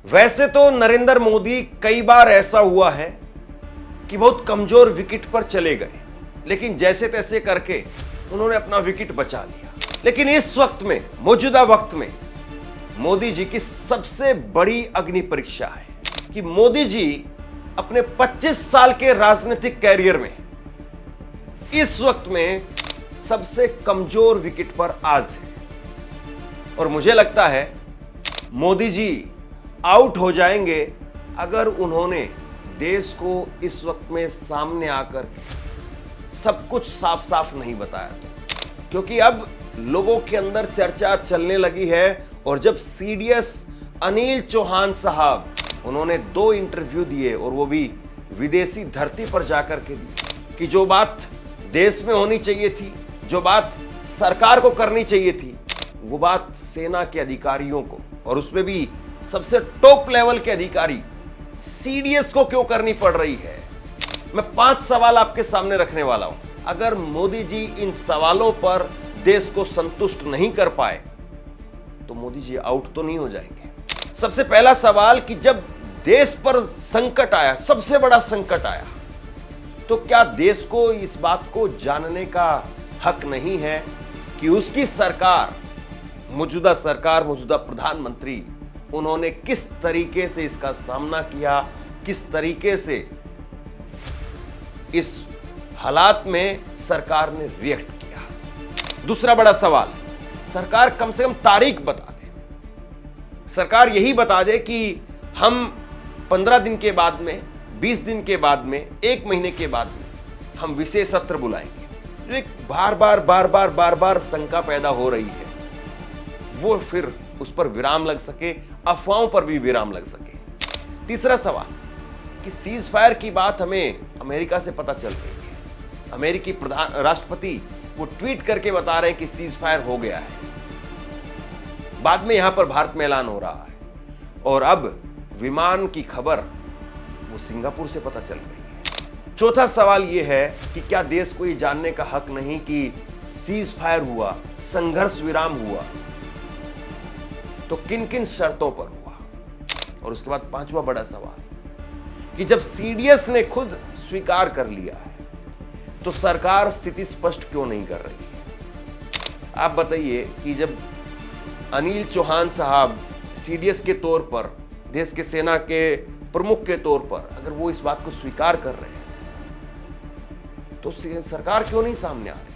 वैसे तो नरेंद्र मोदी कई बार ऐसा हुआ है कि बहुत कमजोर विकेट पर चले गए, लेकिन जैसे तैसे करके उन्होंने अपना विकेट बचा लिया। लेकिन इस वक्त में, मौजूदा वक्त में मोदी जी की सबसे बड़ी अग्नि परीक्षा है कि मोदी जी अपने 25 साल के राजनीतिक कैरियर में इस वक्त में सबसे कमजोर विकेट पर आज है। और मुझे लगता है मोदी जी आउट हो जाएंगे अगर उन्होंने देश को इस वक्त में सामने आकर सब कुछ साफ साफ नहीं बताया तो। क्योंकि अब लोगों के अंदर चर्चा चलने लगी है, और जब सीडीएस अनिल चौहान साहब, उन्होंने 2 इंटरव्यू दिए और वो भी विदेशी धरती पर जाकर के दिए कि जो बात देश में होनी चाहिए थी, जो बात सरकार को करनी चाहिए थी, वो बात सेना के अधिकारियों को, और उसमें भी सबसे टॉप लेवल के अधिकारी सीडीएस को क्यों करनी पड़ रही है। मैं 5 सवाल आपके सामने रखने वाला हूं। अगर मोदी जी इन सवालों पर देश को संतुष्ट नहीं कर पाए तो मोदी जी आउट तो नहीं हो जाएंगे। सबसे पहला सवाल कि जब देश पर संकट आया, सबसे बड़ा संकट आया, तो क्या देश को इस बात को जानने का हक नहीं है कि उसकी सरकार, मौजूदा प्रधानमंत्री, उन्होंने किस तरीके से इसका सामना किया, किस तरीके से इस हालात में सरकार ने रिएक्ट किया। दूसरा बड़ा सवाल, सरकार कम से कम तारीख बता दे। सरकार यही बता दे कि हम 15 दिन के बाद में, 20 दिन के बाद में, 1 महीने के बाद में हम विशेष सत्र बुलाएंगे। जो एक बार बार शंका पैदा हो रही है, वो फिर उस पर विराम लग सके, अफवाहों पर भी विराम लग सके। तीसरा सवाल कि सीज फायर की बात हमें अमेरिका से पता चल रही है। अमेरिकी राष्ट्रपति वो ट्वीट करके बता रहे हैं कि सीज फायर हो गया है। बाद में यहां पर भारत में ऐलान हो रहा है, और अब विमान की खबर वो सिंगापुर से पता चल रही है। चौथा सवाल यह है कि क्या देश को ये जानने का हक नहीं कि सीज फायर हुआ, संघर्ष विराम हुआ, तो किन किन शर्तों पर हुआ। और उसके बाद 5वां बड़ा सवाल कि जब सीडीएस ने खुद स्वीकार कर लिया है तो सरकार स्थिति स्पष्ट क्यों नहीं कर रही है। आप बताइए कि जब अनिल चौहान साहब सीडीएस के तौर पर, देश के सेना के प्रमुख के तौर पर, अगर वो इस बात को स्वीकार कर रहे हैं तो सरकार क्यों नहीं सामने आ रही।